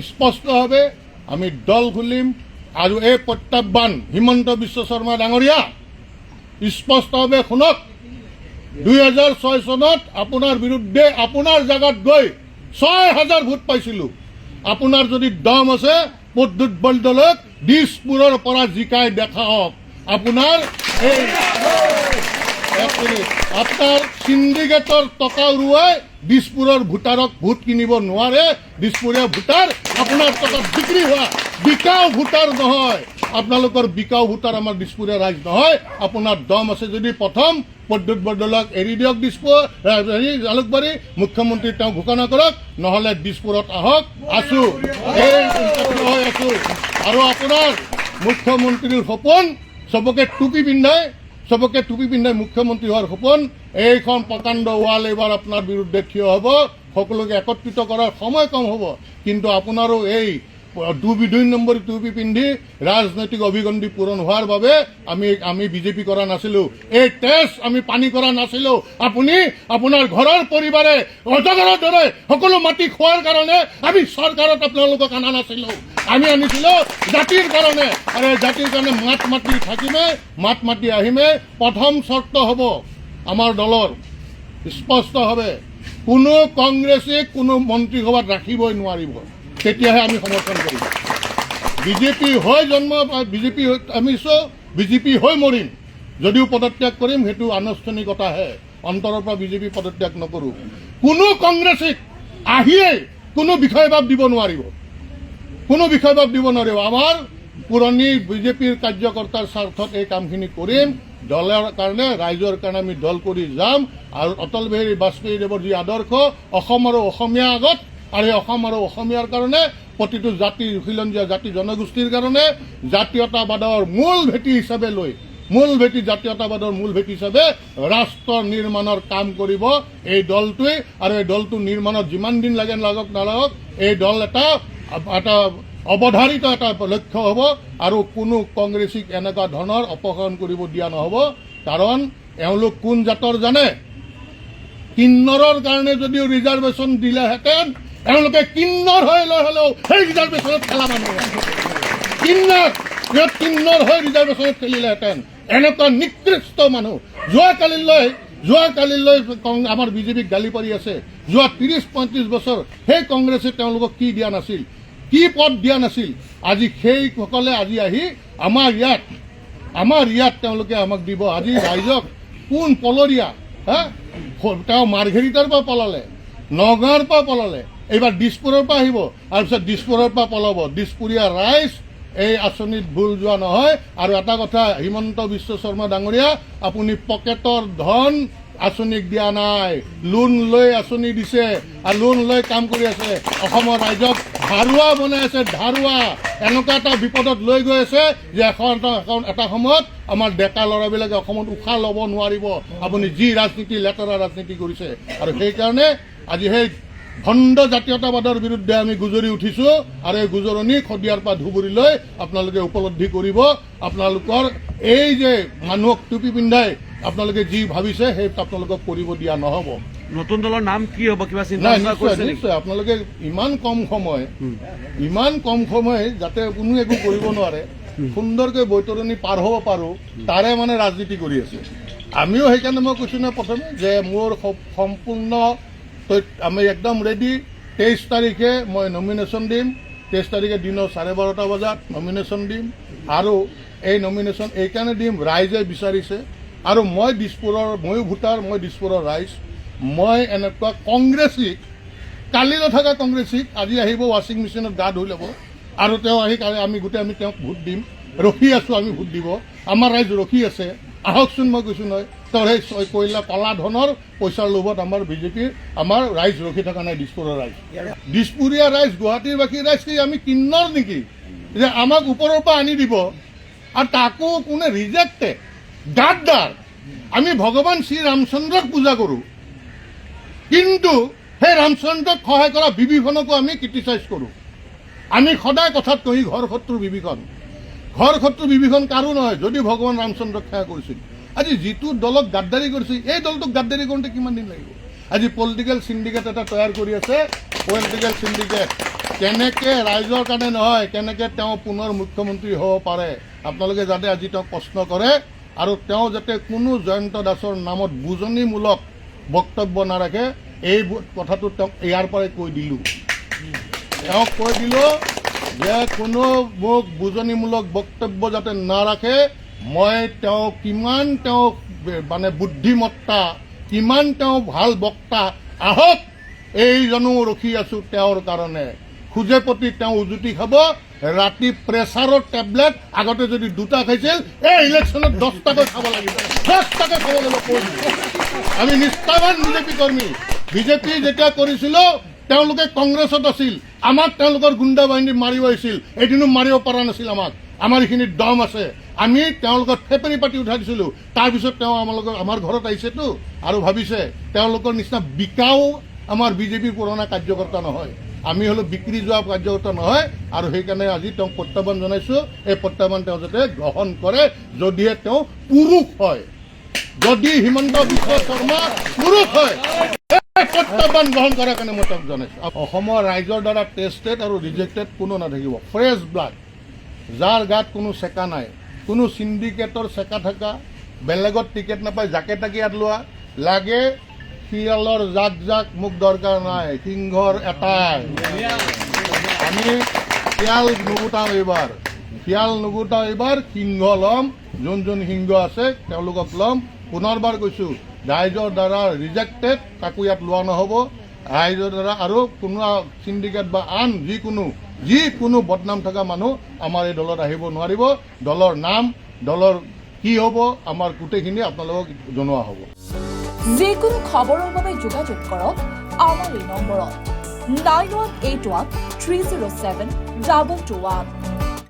স্পষ্টভাৱে আমি দল খুলিম আৰু এই প্ৰত্যাহ্বান হিমন্ত বিশ্ব শৰ্মা ডাঙৰীয়া স্পষ্টভাৱে শুনক 2006 চনত আপোনাৰ বিৰুদ্ধে আপোনাৰ জাগাত গৈ 6000 ভোট পাইছিলোঁ। আপোনাৰ যদি দম আছে প্ৰদ্যুৎ বৰদলৈক দিছপুৰৰ পৰা জিকাই দেখাওক। আপোনাৰ এই আপনাৰ সিন্ডিকেটৰ টকা উড়াই দিছপুৰেৰ ভোটাৰক ভোট কিনিব নোৱাৰে। দিছপুৰীয়া ভোটাৰ আপনাৰ টকা বিক্ৰি হওয়া বিকাও ভোটাৰ নহয়। আপনাৰ বিকাও ভোটাৰ আমাৰ দিছপুৰীয়া ৰাইজ নহয়। আপনাৰ দম আছে যদি প্ৰথম প্ৰদ্যুৎ বৰদলৈক এৰি দিয়ক। দিছপুৰ জালুকবাৰী মুখ্যমন্ত্রী ঘোষণা করক, নহলে দিছপুরত আহক। আছো আছো আর আপনার মুখ্যমন্ত্রীর সপোন সবকে টুপি পিন্ধাই মুখ্যমন্ত্রী হওয়ার সপোন। এইখন প্রকাণ্ড ওয়াল এবার আপনার বিরুদ্ধে থিয় হব। সকলকে একত্রিত করার সময় কম হব, কিন্তু আপনারও এই 2 নম্বর টুপি পিন্ধি রাজনৈতিক অভিগণ্ডি পূরণ হওয়ার বাবে আমি বিজেপি করা নাছিলো। এই তেজ আমি পানি করা নাছিলো। আপনি আপনার ঘরের পরিবারে অজগৰৰ দৰে সকলো মাটি খোৱাৰ কারণে আমি সরকারত আপনালোকক আনা নাছিলো। আমি আনিছিল জাতির কারণে, আর এই জাতির কারণে মাত মাতি আহিমে। প্রথম শর্ত হব আমার দলর স্পষ্ট হবে কোনো কংগ্রেসে কোনো মন্ত্রীসভাত রাখিবই নোৱাৰিব। তেতিয়াহে আমি সমৰ্থন কৰিম। বিজেপি হয় জন্ম, বিজেপি হৈ মৰিম। যদিও পদত্যাগ কৰিম সেইটো আনুষ্ঠানিকতাহে, অন্তৰৰ পৰা বিজেপি পদত্যাগ নকৰো। কোনো কংগ্ৰেসিক আহিয়ে কোনো বিষয়ভাব দিব নোৱাৰিব। আমাৰ পুৰণি বিজেপিৰ কাৰ্যকৰ্তাৰ স্বাৰ্থত এই কামখিনি কৰিম। দলৰ কাৰণে, ৰাইজৰ কাৰণে আমি দল কৰি যাম। আৰু অটল বিহাৰী বাজপেয়ীদেৱৰ যি আদৰ্শ অসম আৰু অসমীয়া আগত, আৰু এই অসম আৰু অসমীয়াৰ কাৰণে প্ৰতিটো জাতি খিলঞ্জীয়া জাতি জনগোষ্ঠীৰ কাৰণে জাতীয়তাবাদৰ মূল ভেটি হিচাপে লৈ জাতীয়তাবাদৰ মূল ভেটি হিচাপে ৰাষ্ট্ৰ নিৰ্মাণৰ কাম কৰিব এই দলটোৱে। আৰু এই দলটো নিৰ্মাণত যিমান দিন লাগক নালাগক এই দল এটা অবধাৰিত এটা লক্ষ্য হ'ব। আৰু কোনো কংগ্ৰেছীক এনেকুৱা ধৰণৰ অপসাৰণ কৰিব দিয়া নহ'ব। কাৰণ এওঁলোক কোন জাতৰ জানে? কিন্নৰৰ কাৰণে যদিও ৰিজাৰ্ভেশ্যন দিলেহেঁতেন, এওঁলোকে কিন্নৰ হৈ হ'লেও সেই ৰিজাৰ্ভেশ্যনত খেলা মানুহ কিন্নৰ হৈ ৰিজাৰ্ভেশ্যনত খেলিলেহেঁতেন। এনেকুৱা নিকৃষ্ট মানুহ যোৱাকালিলৈ আমাৰ বিজেপিক গালি পাৰি আছে। যোৱা 30-35 বছৰ সেই কংগ্ৰেছে তেওঁলোকক কি দিয়া নাছিল, কি পদ দিয়া নাছিল। আজি সেইসকলে আজি আহি আমাৰ ইয়াত তেওঁলোকে আমাক দিব। আজি ৰাইজক কোন পলৰীয়া তেওঁ মাৰ্ঘেৰিটাৰ পৰা পলালে, নগাঁৱৰ পৰা পলালে, এইবাৰ দিছপুৰৰ পৰা আহিব, তাৰপিছত দিছপুৰৰ পৰা পলাব। দিছপুৰীয়া ৰাইজ এই আঁচনিত ভুল যোৱা নহয়। আৰু এটা কথা, হিমন্ত বিশ্ব শৰ্মা ডাঙৰীয়া আপুনি পকেটৰ ধন আঁচনিক দিয়া নাই, লোন লৈ আঁচনি দিছে আৰু লোন লৈ কাম কৰি আছে। অসমৰ ৰাইজক ধাৰুৱা বনাই আছে, ধাৰুৱা। এনেকুৱা এটা বিপদত লৈ গৈ আছে যে এটা সময়ত আমাৰ ডেকা ল'ৰাবিলাকে অসমত উশাহ ল'ব নোৱাৰিব। আপুনি যি ৰাজনীতি, লেতেৰা ৰাজনীতি কৰিছে। আৰু সেইকাৰণে আজি সেই ভণ্ড জাতীয়তাবাদৰ বিৰুদ্ধে আমি গুজৰি উঠিছো। আৰু এই গুজৰণি শদিয়াৰ পৰা ধুবুৰীলৈ আপোনালোকে উপলব্ধি কৰিব। আপোনালোকৰ এই যে মানুহক টুপি পিন্ধাই আপোনালোকে যি ভাবিছে সেই আপোনালোকক কৰিব দিয়া নহ'ব। নতুন দলৰ নাম কি হ'ব কিবা চিন্তা কৰিছে? নিশ্চয় আপোনালোকে ইমান কম সময় যাতে কোনো একো কৰিব নোৱাৰে, সুন্দৰকৈ বৈতৰণি পাৰ হ'ব পাৰো, তাৰে মানে ৰাজনীতি কৰি আছে। আমিও সেইকাৰণে মই কৈছো নহয় প্ৰথমে যে মোৰ সম্পূৰ্ণ আমি একদম ৰেডি। 23 তাৰিখে মই নমিনেশ্যন দিম। 23 তাৰিখে দিনৰ 12:30 বজাত নমিনেশ্যন দিম। আৰু এই নমিনেশ্যন এইকাৰণে দিম, ৰাইজে বিচাৰিছে। আৰু ময়ো ভোটাৰ, মই দিছপুৰৰ ৰাইজ। মই এনেকুৱা কংগ্ৰেছীক, কালি নথকা কংগ্ৰেছীক আজি আহিব ৱাশ্বিং মেচিনত গা ধুই ল'ব আৰু তেওঁ আহি আমি তেওঁক ভোট দিম। ৰখি আছো আমি ভোট দিব। আমাৰ ৰাইজ ৰখি আছে, আহকচোন। মই কৈছো নহয়, তেওঁৰ সেই কলা ধনৰ পইচাৰ লোভত আমাৰ বিজেপিৰ ৰাইজ ৰখি থকা নাই। দিছপুৰৰ ৰাইজ, দিছপুৰীয়া ৰাইজ, গুৱাহাটীৰ বাকী ৰাইজ কি আমি কিন্নৰ নেকি যে আমাক ওপৰৰ পৰা আনি দিব? আৰু তাকো কোনে ৰিজেক্টেড গাদ্দাৰ। আমি ভগৱান শ্ৰী ৰামচন্দ্ৰক পূজা কৰোঁ, কিন্তু সেই ৰামচন্দ্ৰক সহায় কৰা বিভীষণকো আমি ক্ৰিটিচাইজ কৰোঁ। আমি সদায় কথাত কহি ঘৰ শত্ৰু বিভীষণ কাৰো নহয়, যদি ভগৱান ৰামচন্দ্ৰক সেৱা কৰিছিল। আজি যিটো দলক গাদ্দাৰী কৰিছে, এই দলটোক গাদ্দাৰী কৰোঁতে কিমান দিন লাগিব? আজি পলিটিকেল সিন্ডিকেট এটা তৈয়াৰ কৰি আছে। পলিটিকেল সিন্ডিকেট কেনেকে ৰাইজৰ কাৰণে নহয় কেনেকে তেওঁ পুনৰ মুখ্যমন্ত্ৰী হ'ব পাৰে আপোনালোকে যাতে আজি তেওঁক প্ৰশ্ন কৰে আৰু তেওঁ যাতে কোনো জয়ন্ত দাসৰ নামত বুজনিমূলক বক্তব্য নাৰাখে এই কথাটো তেওঁক ইয়াৰ পৰাই কৈ দিলোঁ তেওঁক কৈ দিলোঁ যে কোনো মোক বুজনিমূলক বক্তব্য যাতে নাৰাখে মই তেওঁ কিমান তেওঁ মানে বুদ্ধিমত্তা কিমান তেওঁ ভাল বক্তা আহক এইজনো ৰখি আছোঁ তেওঁৰ কাৰণে খুজে প্ৰতি তেওঁ উজুতি খাব ৰাতি প্ৰেছাৰৰ টেবলেট আগতে যদি 2টা খাইছিল এই ইলেকশ্যনত 10টাকৈ খাব লাগিব 10টাকৈ খাব লাগিব আমি নিষ্ঠাবান বিজেপি কৰ্মী বিজেপি যেতিয়া কৰিছিলোঁ তেওঁলোকে কংগ্ৰেছত আছিল আমাক তেওঁলোকৰ গুণ্ডা বাহিনী মাৰিব আহিছিল এদিনো মাৰিব পৰা নাছিল আমাক আমাৰ এইখিনিত দম আছে আমি তেওঁলোকৰ ফেপেৰি পাতি উঠাই দিছিলোঁ তাৰপিছত তেওঁ আমাৰ ঘৰত আহিছেতো আৰু ভাবিছে তেওঁলোকৰ নিচিনা বিকাও আমাৰ বিজেপিৰ পুৰণা কাৰ্যকৰ্তা নহয় আমি হলো বিক্ৰী যোৱা কাৰ্যকৰ্তা নহয় আৰু সেইকাৰণে আজি তেওঁক প্ৰত্যাহ্বান জনাইছোঁ এই প্ৰত্যাহ্বান তেওঁ যাতে গ্ৰহণ কৰে যদিহে তেওঁ পুৰুষ হয় যদি হিমন্ত বিশ্ব শৰ্মা পুৰুষ হয় প্ৰত্যাহ্বান গ্ৰহণ কৰাৰ কাৰণে মই তেওঁক জনাইছোঁ অসমৰ ৰাইজৰ দ্বাৰা টেষ্টেড আৰু ৰিজেক্টেড কোনো নাথাকিব ফ্ৰেছ ব্লাড যাৰ গাত কোনো চেকা নাই কোনো চিণ্ডিকেটৰ চেকা থকা বেলেগত টিকেট নাপায় জাকে তাকে ইয়াত লোৱা লাগে শিয়ালৰ জাক জাক মোক দৰকাৰ নাই সিংহৰ এটাই আমি শিয়াল নুগুটাওঁ এইবাৰ সিংহ ল'ম যোন সিংহ আছে তেওঁলোকক ল'ম পুনৰবাৰ কৈছোঁ ৰাইজৰ দ্বাৰা ৰিজেক্টেড তাকো ইয়াত লোৱা নহ'ব ৰাইজৰ দ্বাৰা আৰু কোনো চিণ্ডিকেট বা আন যিকোনো বদনাম থকা মানুহ আমাৰ এই দলত আহিব নোৱাৰিব দলৰ নাম দলৰ কি হ'ব আমাৰ গোটেইখিনি আপোনালোকক জনোৱা হ'ব যিকোনো খবৰৰ বাবে যোগাযোগ কৰক আমাৰ এই নম্বৰত 9181 307 2221